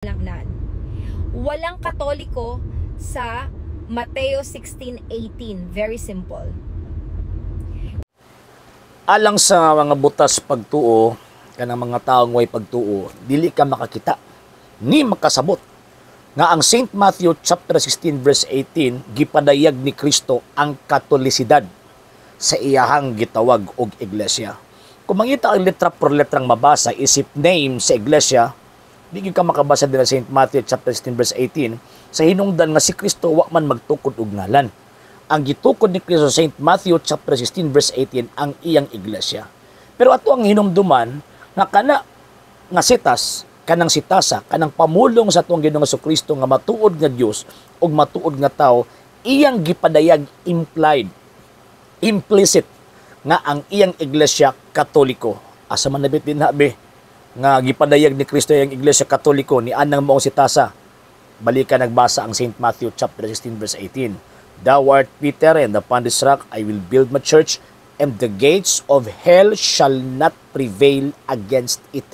Langnan. Walang Katoliko sa Mateo 16:18. Very simple. Alang sa mga butas pagtuo, kanang mga taong way pagtuo, dili ka makakita, ni makasabot. Nga ang St. Matthew chapter 16 verse 18, gipadayag ni Kristo ang katolisidad sa iyahang gitawag og iglesia. Kung mangita ang letra por letrang mabasa, isip name sa iglesia, di ka makabasa din sa St. Matthew chapter 16 verse 18 sa hinungdan nga si Kristo wa man magtukod og ngalan. Ang gitukod ni Kristo sa St. Matthew chapter 16 verse 18 ang iyang iglesia. Pero ato ang hinumduman nga kana nga sitas, kanang sitasa, kanang pamulong sa atong Ginoong Kristo nga matuod nga Dios ug matuod nga tao, iyang gipadayag implied, implicit nga ang iyang iglesia Katoliko. Asa man nabitin be nga gipadayag ni Kristo ang Iglesia Katoliko ni anang maong sitasa. Balikan nagbasa ang St. Matthew chapter 16 verse 18. Thou art Peter, and upon this rock I will build my church, and the gates of hell shall not prevail against it.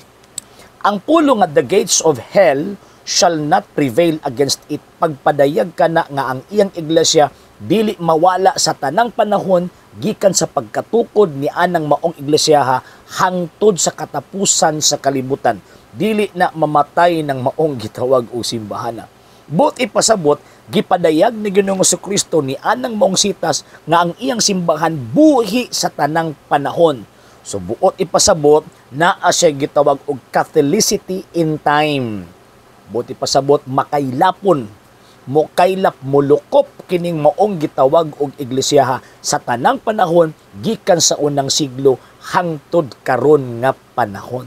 Ang pulong nga the gates of hell shall not prevail against it. Pagpadayag ka na nga ang iyang iglesia dili mawala sa tanang panahon gikan sa pagkatukod ni anang maong iglesia hangtod sa katapusan sa kalibutan. Dili na mamatay ng maong gitawag o simbahana. But ipasabot, gipadayag ni Ginoong Kristo ni anang maong sitas nga ang iyang simbahan buhi sa tanang panahon. So buot ipasabot, naa siya gitawag og Catholicity in time. Buot ipasabot, makailapon, mokaylap, mulukop kining maong gitawag og iglesia sa tanang panahon gikan sa unang siglo hangtod karon nga panahon.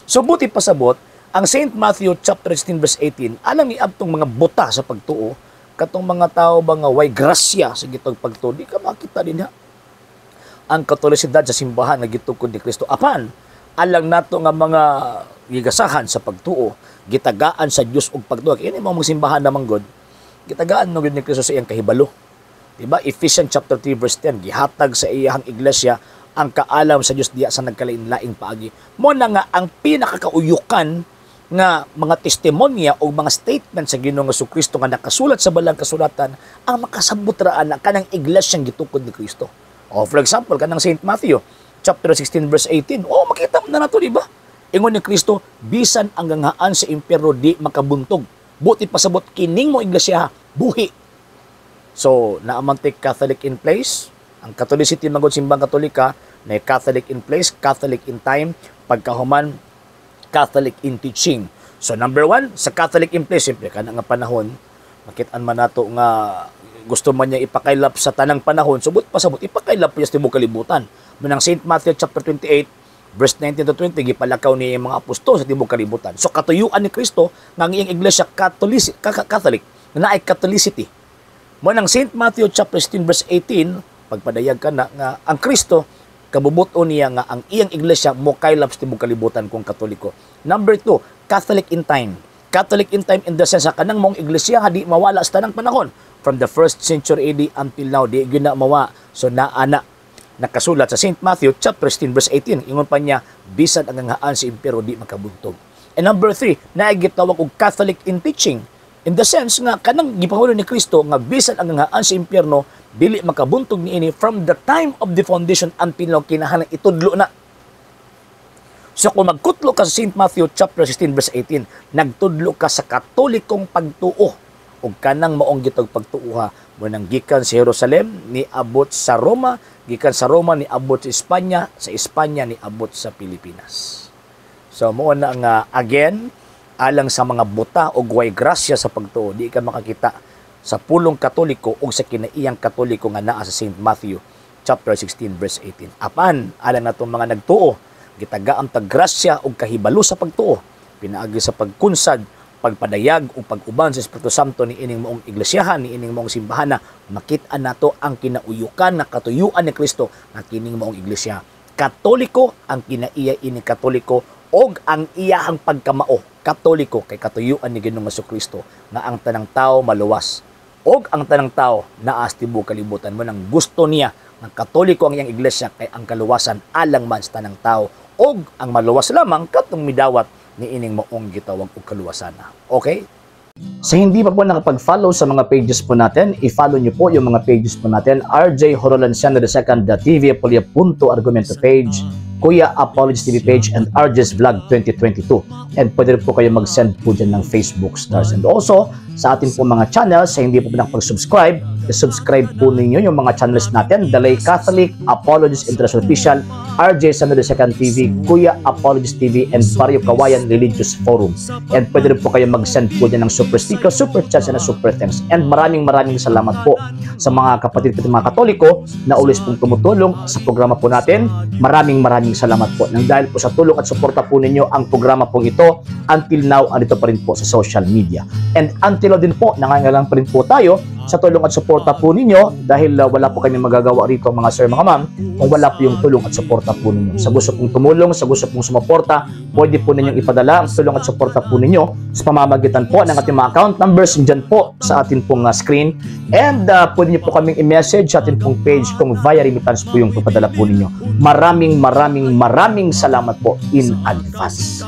So buti pasabot ang St. Matthew chapter 16 verse 18 alang niadtong mga buta sa pagtuo katong mga tao ba nga way grasya sa gitong pagtuo, di ka makita din ang katolisidad sa simbahan nga gitukod ni Kristo. Apan alang nato nga mga gigasahan sa pagtuo, gitagaan sa Dios og pagtuo. Ini mo simbahan namang God. Gitagaan no gid ni Kristo sa iyang kahibalo. Diba? Ephesians chapter 3 verse 10, gihatag sa iyang iglesia ang kaalam sa Dios diya sa nagkalain-laing paagi. Mo na nga ang pinakakauyukan nga mga testimonya o mga statement sa Ginoong Kristo nga nakasulat sa balang kasulatan ang makasabot ra na kanang iglesyang gitukod ni Kristo. O for example, kanang St. Matthew chapter 16 verse 18. Makita mo na nato, diba? Ingon ni Kristo, bisan ang gangaan sa impyerno di makabuntog. Buti pasabot kining mo iglesia buhi. So, naamantik Catholic in place. Ang Catholicity magod simbang Katolika na Catholic in place, Catholic in time, pagkahuman Catholic in teaching. So number one, sa Catholic in place, siyempre ka nga panahon, makitaan man nato nga gusto man niya ipakailap sa tanang panahon, subot pasabot, ipakailap niya sa tibok kalibutan. Manang St. Matthew chapter 28, verse 19 to 20, gipalakaw ni mga apostol sa tibok kalibutan. So katuyuan ni Kristo nga ang iyang iglesia Catholic, na ay Catholicity. Manang St. Matthew chapter 16 verse 18, pagpadayag ka na nga ang Kristo kabubuton niya nga ang iyang iglesia mo kaylap sa tibok kalibutan kung Katoliko. Number 2, Catholic in time. Catholic in time in the sense na kanang mong iglesia di mawala sa tanang panahon. From the 1st century AD until now, di yun na mawa. So naana, nakasulat sa St. Matthew chapter 16 verse 18. Ingon pa niya, bisan ang hangaan si impero di makabuntog. And number 3, naigitawag og Catholic in teaching. In the sense nga kanang gipahulo ni Kristo nga bisan ang hangaan sa impyerno dili makabuntog niini from the time of the foundation until now kinahanglan itudlo na. So kung magkutlo ka sa St. Matthew chapter 16 verse 18, nagtudlo ka sa katolikong pagtuo ug kanang maong gitag pagtuuha mo nang gikan sa Jerusalem ni abot sa Roma, gikan sa Roma ni abot sa Espanya, sa Espanya ni abot sa Pilipinas. So mo na nga again alang sa mga buta o way grasya sa pagtuo, di ka makakita sa pulong Katoliko o sa kinaiyang Katoliko nga naa sa St. Matthew chapter 16 verse 18. Apan alang natong mga nagtuo, gitagaam tag grasya o kahibalo sa pagtuo, pinaagi sa pagkunsad, pagpadayag o pag-uban sa Espiritu Santo ni ining maong iglesyahan, ni ining maong simbahan, makita nato ang kinauyukan na katuyuan ni Kristo na kining maong iglesia. Katoliko ang kinaiya ining Katoliko og ang iyahang pagkamao Katoliko kay katuyuan ni Ginoong Kristo nga ang tanang tao maluwas og ang tanang tao naa sa tibuok kalibutan mo nang gusto niya ng Katoliko ang iyang iglesia kay ang kaluwasan alang man sa tanang tao og ang maluwas lamang katong midawat niining maong gitawag og kaluwasana. Okay? Sa hindi pa po nakapag-follow sa mga pages po natin, i-follow nyo po yung mga pages po natin, RJ Horolanciano II TV Apolia Punto Argumento page, Kuya Apologies TV page, and RJ's Vlog 2022. And pwede rin po kayo mag-send po dyan ng Facebook stars. And also, sa ating po mga channels, sa hindi po nakapag-subscribe, subscribe po ninyo yung mga channels natin, Dalay Catholic, Apologies International Official, RJ Sano II TV, Kuya Apologies TV, and Barrio Kawayan Religious Forum. And pwede rin po kayo mag-send po dyan ng super sticker, super chats, and super thanks. And maraming salamat po sa mga kapatid at mga Katoliko na always pong tumutulong sa programa po natin. Maraming salamat po. Nang dahil po sa tulong at suporta po ninyo, ang programa pong ito, until now, andito pa rin po sa social media. And until now din po, nangangailangan pa rin po tayo sa tulong at suporta po ninyo dahil wala po kami magagawa rito mga sir, mga ma'am, kung wala po yung tulong at suporta po ninyo. Sa gusto pong tumulong, sa gusto pong sumuporta, pwede po ninyong ipadala ang tulong at suporta po ninyo sa pamamagitan po ng ating mga account numbers dyan po sa ating pong screen. And pwede nyo po kaming i-message sa ating pong page kung via remittance po yung ipadala po ninyo. Maraming salamat po in advance.